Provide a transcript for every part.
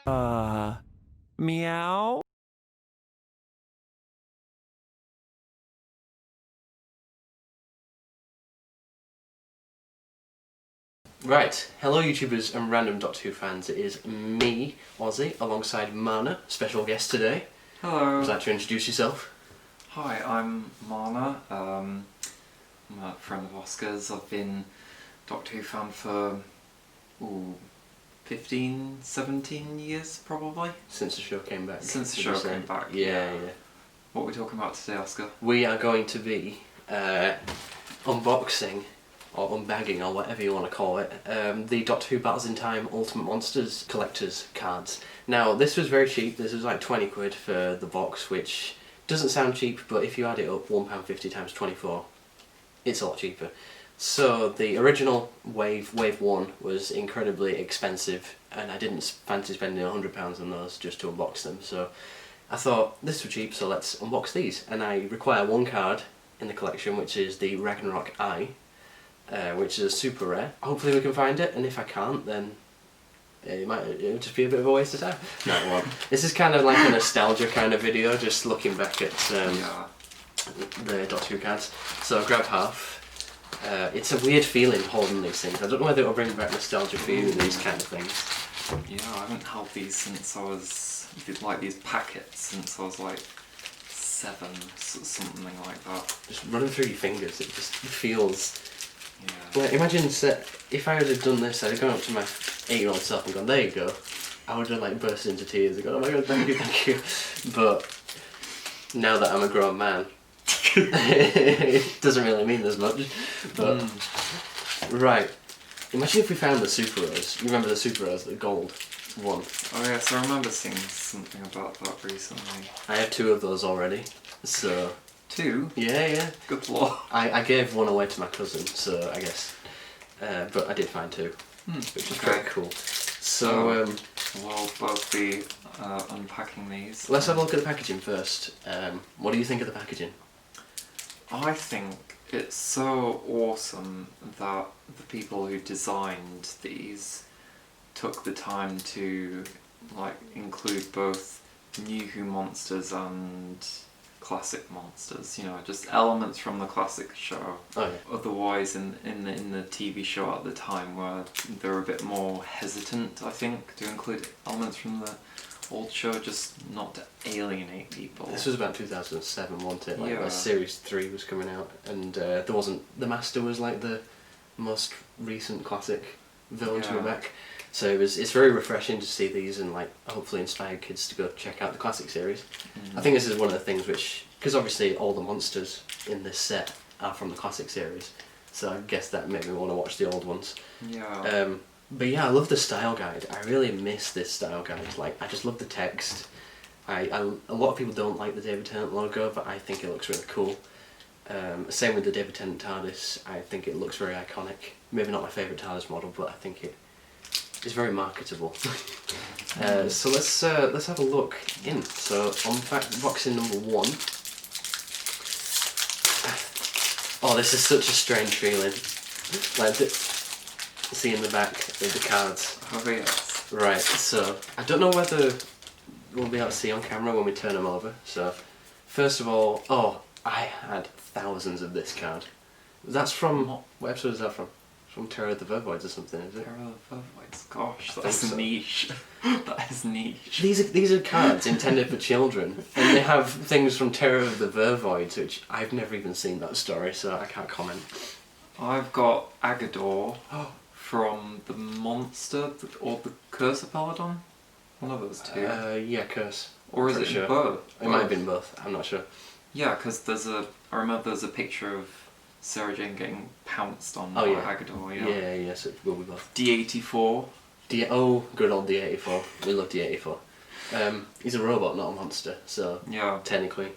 Meow? Right, hello YouTubers and random Doctor Who fans, it is me, Ozzy, alongside Mana, special guest today. Hello. Would you like to introduce yourself? Hi, I'm Mana. I'm a friend of Oscar's. I've been Doctor Who fan for 15, 17 years probably. Since the show came back. Since the show came back. Yeah. What are we talking about today, Oscar? We are going to be unboxing, or unbagging, or whatever you want to call it, the Doctor Who Battles in Time Ultimate Monsters collector's cards. Now, this was very cheap. This was like 20 quid for the box, which doesn't sound cheap, but if you add it up, £1.50 times 24, it's a lot cheaper. So the original Wave 1 was incredibly expensive, and I didn't fancy spending £100 on those just to unbox them. So I thought, this was cheap, so let's unbox these. And I require one card in the collection, which is the Ragnarok Eye, which is super rare. Hopefully we can find it, and if I can't, then it'll just be a bit of a waste of time. No, it won't. This is kind of like a nostalgia kind of video, just looking back at the Doctor Who cards. So grab half. It's a weird feeling holding these things. I don't know whether it'll bring back nostalgia for you and these kind of things. Yeah, I haven't held these since I was, like these packets, since I was like 7, something like that. Just running through your fingers, it just feels... Yeah. Like, imagine if I had have done this, I'd have gone up to my 8-year-old self and gone, there you go. I would have like burst into tears and gone, oh my god, thank you. But now that I'm a grown man, it doesn't really mean as much. But right, imagine if we found the Super Rose. You remember the Super Rose, the gold one? Oh yes, I remember seeing something about that recently. I have 2 of those already, so... 2? Yeah. Good lord. I gave one away to my cousin, so I guess. But I did find 2, which is very cool. So we'll both be unpacking these. let's have a look at the packaging first. What do you think of the packaging? I think it's so awesome that the people who designed these took the time to like include both New Who monsters and classic monsters, you know, just elements from the classic show. Oh, yeah. Otherwise in the TV show at the time where they were a bit more hesitant, I think, to include elements from the old show, just not to alienate people. This was about 2007, wasn't it? Like, Yeah. Series 3 was coming out, and there wasn't... The Master was like the most recent classic villain to go back. So it's very refreshing to see these and like hopefully inspire kids to go check out the classic series. I think this is one of the things which, because obviously all the monsters in this set are from the classic series, so I guess that made me want to watch the old ones. Yeah. But yeah, I love the style guide. I really miss this style guide. Like, I just love the text. A lot of people don't like the David Tennant logo, but I think it looks really cool. Same with the David Tennant TARDIS. I think it looks very iconic. Maybe not my favourite TARDIS model, but I think it's very marketable. So let's have a look in. So unboxing number 1. Oh, this is such a strange feeling. Like seeing the back of the cards. Oh yes. Right. So I don't know whether we'll be able to see on camera when we turn them over. So first of all, I had thousands of this card. That's from what episode is that from? From Terror of the Vervoids or something, is it? Terror of the Vervoids. Gosh, that's niche. That is niche. These are cards intended for children, and they have things from Terror of the Vervoids, which I've never even seen that story, so I can't comment. I've got Agador from the Monster or the Curse of Peladon. One of those 2. Yeah, Curse. Or is it sure. both? It might have been both. I'm not sure. Yeah, because I remember there's a picture of Sarah Jane getting pounced on by Agador. Yeah, yes, it will be both. D84. Good old D84. We love D84. He's a robot, not a monster, so technically.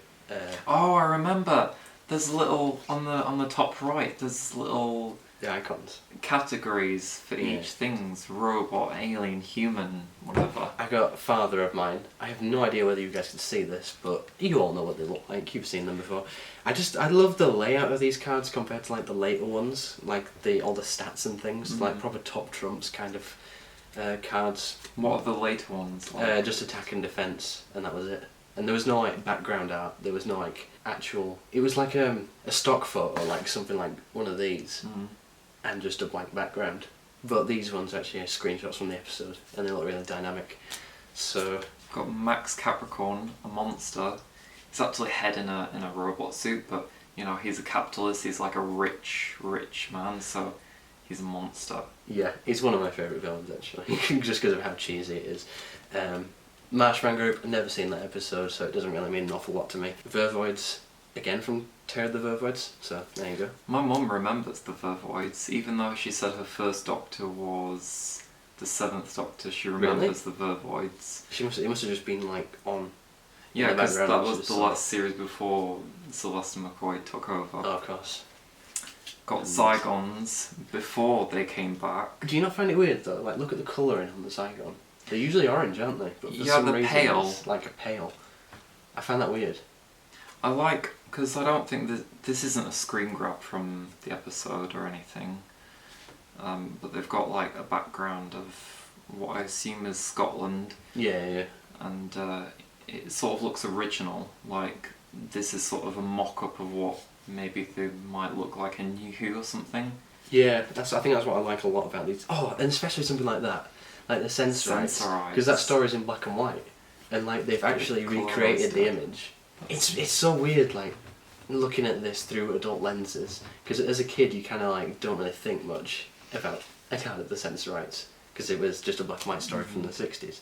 Oh, I remember. There's little on the top right. There's little the icons. Categories for each things: robot, alien, human, whatever. I got Father of Mine. I have no idea whether you guys can see this, but you all know what they look like. You've seen them before. I love the layout of these cards compared to like the later ones, like all the stats and things, like proper top trumps kind of cards. What are the later ones like? Just attack and defense, and that was it. And there was no like background art. There was no like actual. It was like a stock photo, like something like one of these, and just a blank background. But these ones actually are screenshots from the episode, and they look really dynamic. So Got Max Capricorn, a monster. He's actually head in a robot suit, but you know he's a capitalist. He's like a rich man, so he's a monster. yeah, it's one of my favourite villains actually, just because of how cheesy it is. Marshman Group, I've never seen that episode, so it doesn't really mean an awful lot to me. Vervoids, again from Terror of the Vervoids, so there you go. My mum remembers the Vervoids, even though she said her first Doctor was the 7th Doctor. She remembers the Vervoids. It must have just been like on. Yeah, in the because that background, was the last series before Sylvester McCoy took over. Oh, of course. Got Zygons before they came back. Do you not find it weird though? Like, look at the colouring on the Zygon. They're usually orange, aren't they? But for Yeah, some they're reason pale. It's like a pale. I find that weird. I like, because I don't think that this isn't a screen grab from the episode or anything, but they've got like a background of what I assume is Scotland, Yeah. and it sort of looks original, like this is sort of a mock-up of what maybe they might look like in New Who or something. Yeah, I think that's what I like a lot about these. Oh, and especially something like that. Like the Sensorites. Because that story's in black and white. And like they've actually recreated the image. It's so weird, like, looking at this through adult lenses. Because as a kid you kind of like don't really think much about the Sensorites. Because it was just a black and white story from the 60s.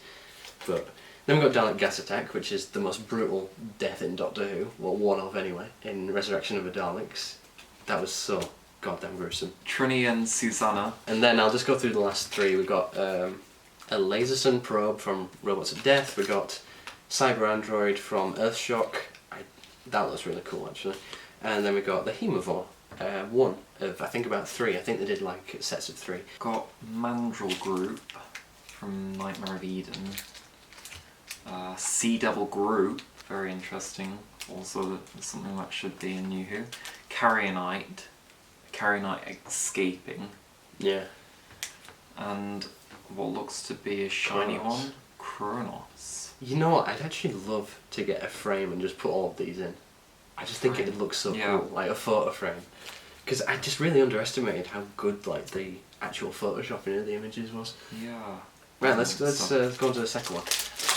But then we've got Dalek Gas Attack, which is the most brutal death in Doctor Who. Well, one of anyway. In Resurrection of the Daleks. That was so goddamn gruesome. Trini and Susanna. And then I'll just go through the last three. We've got a Laserson probe from Robots of Death. We've got Cyber Android from Earthshock. That looks really cool actually. And then we got the Hemivore. One of I think about three. I think they did like sets of three. Got Mandrill Group from Nightmare of Eden. Sea Devil Group, very interesting. Also something that should be in New Who. Carrionite escaping. Yeah. And what looks to be a shiny Kronos. one, Kronos. You know what? I'd actually love to get a frame and just put all of these in. I just think it'd look so cool, like a photo frame. Because I just really underestimated how good like the actual photoshopping of the images was. Yeah. Right, let's go on to the second one.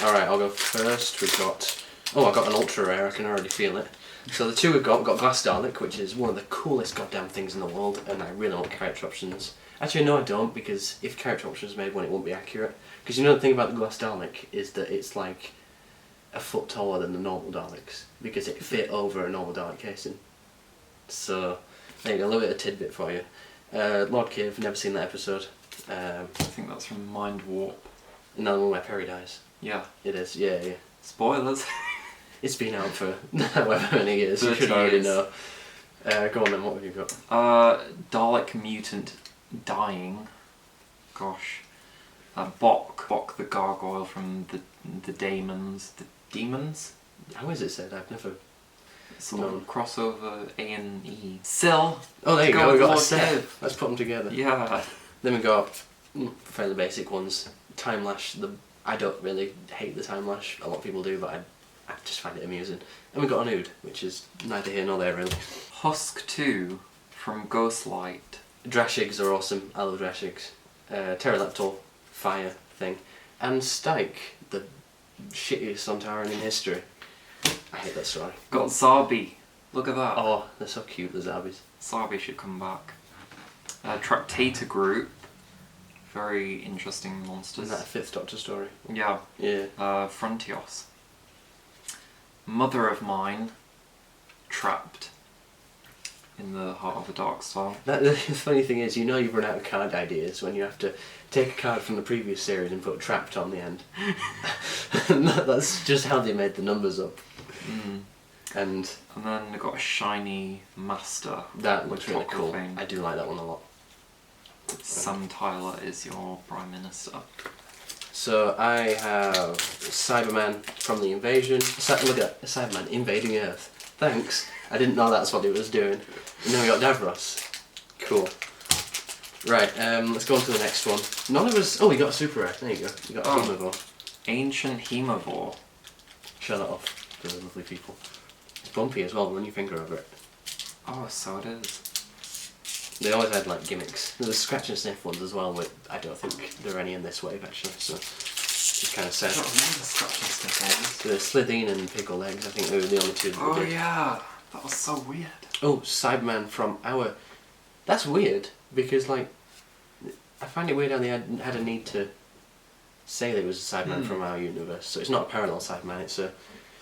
All right, I'll go first. We've got I got an ultra rare. I can already feel it. So the two we've got Glass Dalek, which is one of the coolest goddamn things in the world, and I really want character options. Actually, no, I don't, because if character options made one, it won't be accurate. Because you know the thing about the Glass Dalek is that it's like a foot taller than the normal Daleks, because it fit over a normal Dalek casing. So there you go, a little bit of tidbit for you. Lord Kiv, never seen that episode. I think that's from Mind Warp. Another one where Perry dies. Yeah. It is, yeah. Spoilers. It's been out for however many years, you should 30 already years. know. Go on then, what have you got? Dalek Mutant Dying. Gosh. Bok the Gargoyle from the Daemons. The Demons? How is it said? I've never... Sort of crossover A&E. Syl. Oh, there you go, we've got a Lord set. Kiv. Let's put them together. Yeah. Then we got fairly basic ones. Time Lash, I don't really hate the Time Lash, a lot of people do, but I just find it amusing. And we got an Ood, which is neither here nor there really. Husk 2 from Ghostlight. Drashigs are awesome, I love Drashigs. Pteroleptal, fire thing. And Stike, the shittiest Sontaran in history. I hate that story. Got Zarbi. Look at that. Oh, they're so cute, the Zabbies. Zarbi should come back. Tractator Group. Very interesting monsters. Isn't that a 5th Doctor story? Yeah. Yeah. Frontios. Mother of Mine. Trapped. In the Heart of a Dark Star. The funny thing is, you know you've run out of card ideas when you have to take a card from the previous series and put Trapped on the end. That's just how they made the numbers up. And then they've got a shiny Master. that looks really Top cool. thing. I do like that one a lot. Sam Tyler is your Prime Minister. So I have Cyberman from the Invasion. Look at that, Cyberman invading Earth. Thanks. I didn't know that's what it was doing. And then we got Davros. Cool. Right, let's go on to the next one. None of us... Oh, we got a super rare. There you go. You got a Hemivore. Ancient Hemivore. Show that off to the lovely people. It's bumpy as well, run your finger over it. Oh, so it is. They always had like gimmicks. There's scratch and sniff ones as well, but I don't think there are any in this wave actually, so it's kind of sad. I don't remember scratch and sniff ones. The Slitheen and Pickle Legs, I think they were the only two that Oh we did. yeah, that was so weird. Oh, Cyberman from our... That's weird, because like, I find it weird how they had a need to say that it was a Cyberman from our universe. So it's not a parallel Cyberman, it's a...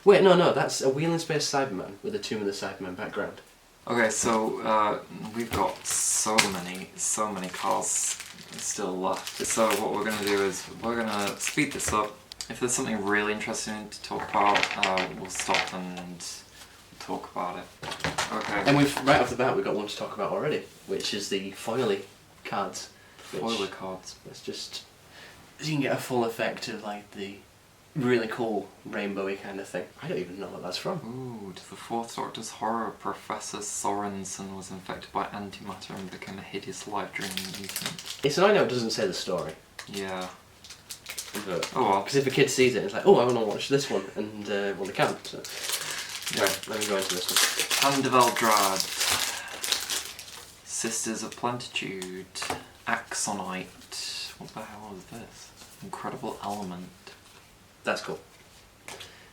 Wait, no, that's a Wheel in Space Cyberman with a Tomb of the Cyberman background. Okay, so we've got so many cars still left. So what we're gonna do is we're gonna speed this up. If there's something really interesting to talk about, we'll stop and talk about it. Okay. And we've right off the bat we've got one to talk about already, which is the foily cards. Foiler cards. It's just so you can get a full effect of like the really cool rainbowy kind of thing. I don't even know what that's from. Ooh, to the Fourth Doctor's horror, Professor Sorensen was infected by antimatter and became a hideous life-draining mutant. It's an I know it doesn't say the story. Yeah. But, Oh well. because if a kid sees it, it's like, oh, I want to watch this one, and well, they can't. So. Yeah. Right, let me go into this one. Pandeveldrad, Sisters of Plentitude, Axonite. What the hell is this? Incredible Element. That's cool.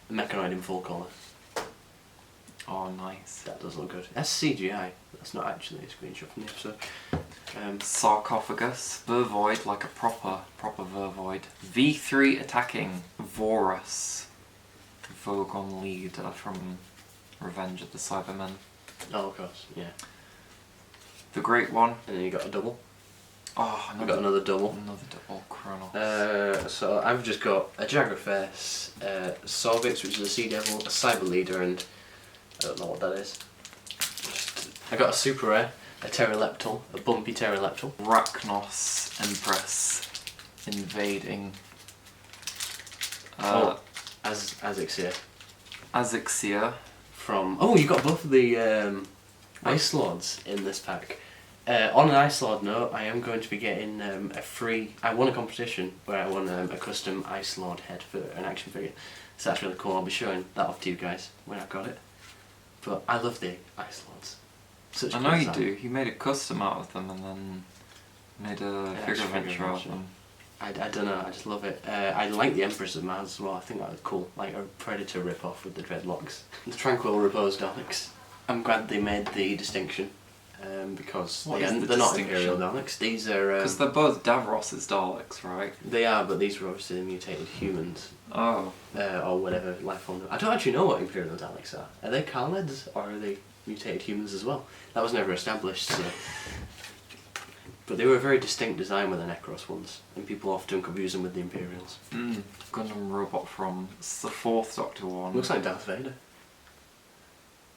A mechanoid in full colour. Oh, nice. That does look good. That's CGI. That's not actually a screenshot from the episode. Sarcophagus, Vervoid, like a proper Vervoid. V3 attacking, Vorus. Vogon leader from Revenge of the Cybermen. Oh, of course, yeah. The Great One. And then you got a double. Oh, We got another double. Another double Chronos. So I've just got a Jagrafess, Solvix, which is a Sea Devil, a Cyber Leader, and I don't know what that is. I got a super rare, a Pteroleptal, a bumpy Pteroleptal. Rachnos Empress invading. Azixia. Azixia. From... Oh, you got both of the Ice Lords in this pack. On an Ice Lord note, I am going to be getting a free... I won a competition where I won a custom Ice Lord head for an action figure. So that's really cool. I'll be showing that off to you guys when I've got it. But I love the Ice Lords. Such I a know cool you design. do. You made a custom out of them and then made a figure adventure out of them. I don't know, I just love it. I like the Empress of Mars as well, I think that was cool. Like a Predator rip-off with the dreadlocks. The Tranquil Repose Daleks. I'm glad they made the distinction. Because What is the they're not distinction? Imperial Daleks. These are... Because they're both Davros's Daleks, right? They are, but these were obviously the mutated humans. Oh. Or whatever life form. I don't actually know what Imperial Daleks are. Are they Khaleds or are they mutated humans as well? That was never established, so... But they were a very distinct design with the Necros ones, and people often confuse them with the Imperials. Gundam robot from it's the Fourth Doctor one. Looks like Darth Vader.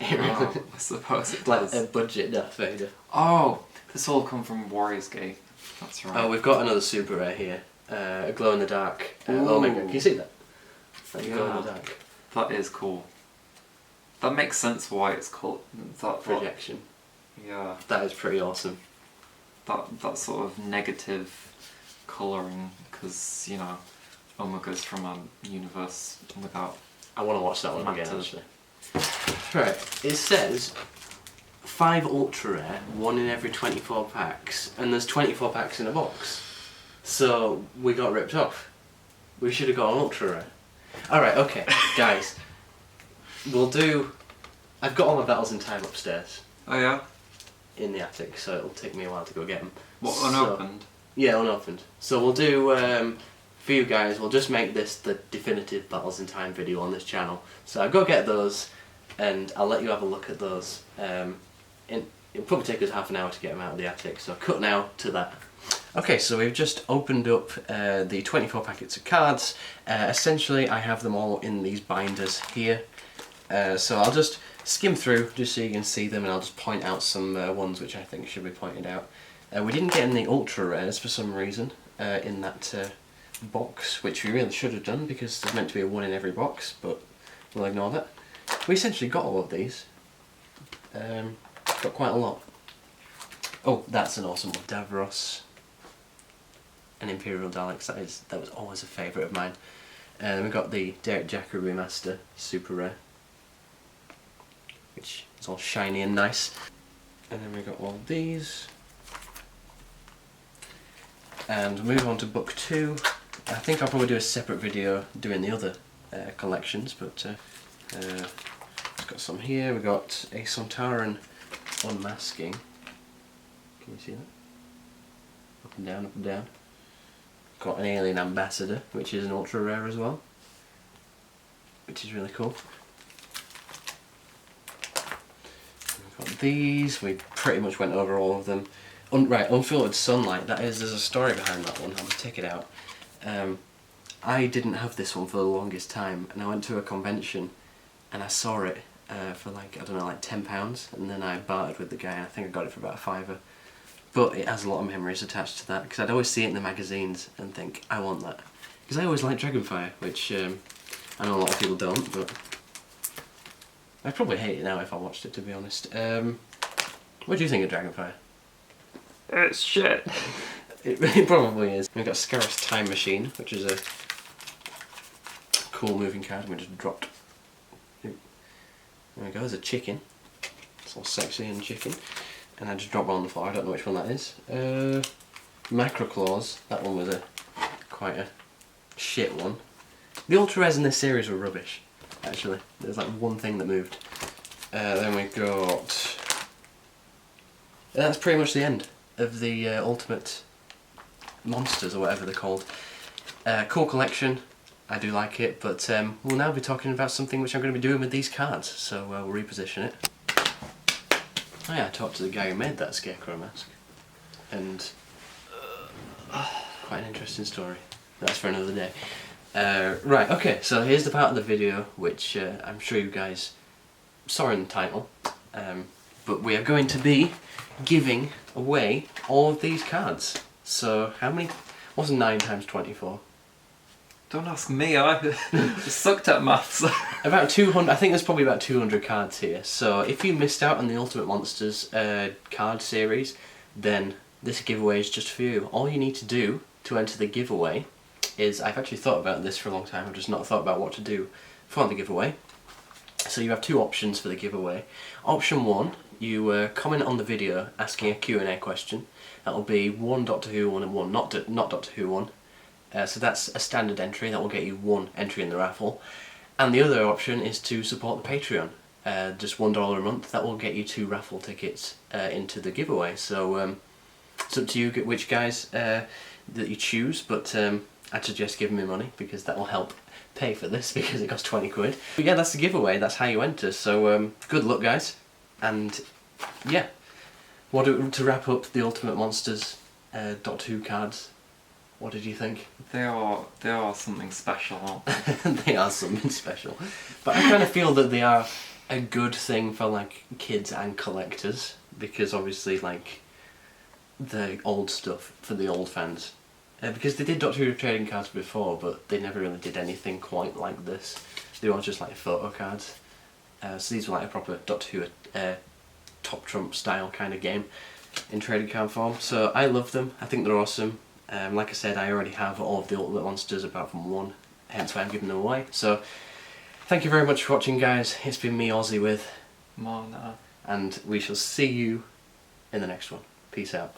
Oh, I suppose it Like does. a budget Darth Vader. Oh, this all come from Warriors Gate. That's right. Oh, we've got another super rare here. A glow in the dark Omega. Can you see that? Like Yeah. glow in the dark. That is cool. That makes sense why it's called that. Projection. Yeah. That is pretty awesome. That sort of negative colouring, because you know, Omega's from a universe without. I want to watch that one again, Matter. actually. Right, it says 5 ultra rare, 1 in every 24 packs, and there's 24 packs in a box. So we got ripped off. We should have got an ultra rare. Alright, okay, guys. We'll do... I've got all my battles in time upstairs Oh yeah. in the attic, so it'll take me a while to go get them. What, unopened? Yeah, unopened. So we'll do, for you guys, we'll just make this the definitive Battles in Time video on this channel. So I'll go get those, and I'll let you have a look at those. It'll probably take us half an hour to get them out of the attic, so cut now to that. Okay, so we've just opened up the 24 packets of cards. Essentially, I have them all in these binders here. So I'll just skim through just so you can see them, and I'll just point out some ones which I think should be pointed out. We didn't get any ultra rares for some reason in that box, which we really should have done because there's meant to be a 1 in every box, but we'll ignore that. We essentially got all of these. Got quite a lot. Oh, that's an awesome one. Davros and Imperial Daleks. That was always a favourite of mine. And then we've got the Derek Jacker remaster, super rare, which is all shiny and nice. And then we've got all these. And we'll move on to book 2. I think I'll probably do a separate video doing the other collections, but we've got some here. We've got a Sontaran unmasking. Can you see that? Up and down, up and down. Got an Alien Ambassador, which is an ultra rare as well, which is really cool. We've got these. We pretty much went over all of them. Right, Unfiltered Sunlight. There's a story behind that one. I'll just take it out. I didn't have this one for the longest time, and I went to a convention, and I saw it for like, I don't know, like £10, and then I bartered with the guy, and I think I got it for about a £5. But it has a lot of memories attached to that, because I'd always see it in the magazines and think, I want that. Because I always liked Dragonfire, which I know a lot of people don't, but I'd probably hate it now if I watched it, to be honest. What do you think of Dragonfire? It's shit. It probably is. We've got Scarif's Time Machine, which is a cool moving card we just dropped. There we go, there's a chicken. It's all sexy and chicken. And I just dropped one on the floor, I don't know which one that is. Macro Claws, that one was quite a shit one. The ultra rares in this series were rubbish, actually. There's like one thing that moved. Then we got... That's pretty much the end of the Ultimate Monsters, or whatever they're called. Cool collection, I do like it, but we'll now be talking about something which I'm going to be doing with these cards, so we'll reposition it. Oh yeah, I talked to the guy who made that Scarecrow mask, and quite an interesting story. That's for another day. Right, okay, so here's the part of the video which I'm sure you guys saw in the title, but we are going to be giving away all of these cards. So how many? What's 9 times 24? Don't ask me, I sucked at maths. About 200, I think there's probably about 200 cards here. So if you missed out on the Ultimate Monsters card series, then this giveaway is just for you. All you need to do to enter the giveaway is, I've actually thought about this for a long time, I've just not thought about what to do for the giveaway. So you have 2 options for the giveaway. Option 1, you comment on the video asking a Q&A question. That'll be one Doctor Who one and one not Doctor Who one. So that's a standard entry, that will get you 1 entry in the raffle. And the other option is to support the Patreon. Just $1 a month, that will get you 2 raffle tickets into the giveaway. So it's up to you which guys that you choose, but I'd suggest giving me money, because that will help pay for this, because it costs 20 quid. But yeah, that's the giveaway, that's how you enter. So good luck, guys. And yeah, to wrap up the Ultimate Monsters Doctor Who cards, what did you think? They are something special, aren't they? They are something special. But I kind of feel that they are a good thing for like kids and collectors, because obviously like the old stuff for the old fans. Because they did Doctor Who trading cards before, but they never really did anything quite like this. They were just like photo cards. So these were like a proper Doctor Who top trump style kind of game in trading card form. So I love them, I think they're awesome. Like I said, I already have all of the Ultimate Monsters apart from 1, hence why I'm giving them away. So thank you very much for watching, guys. It's been me, Aussie, with Mana. and we shall see you in the next one. Peace out.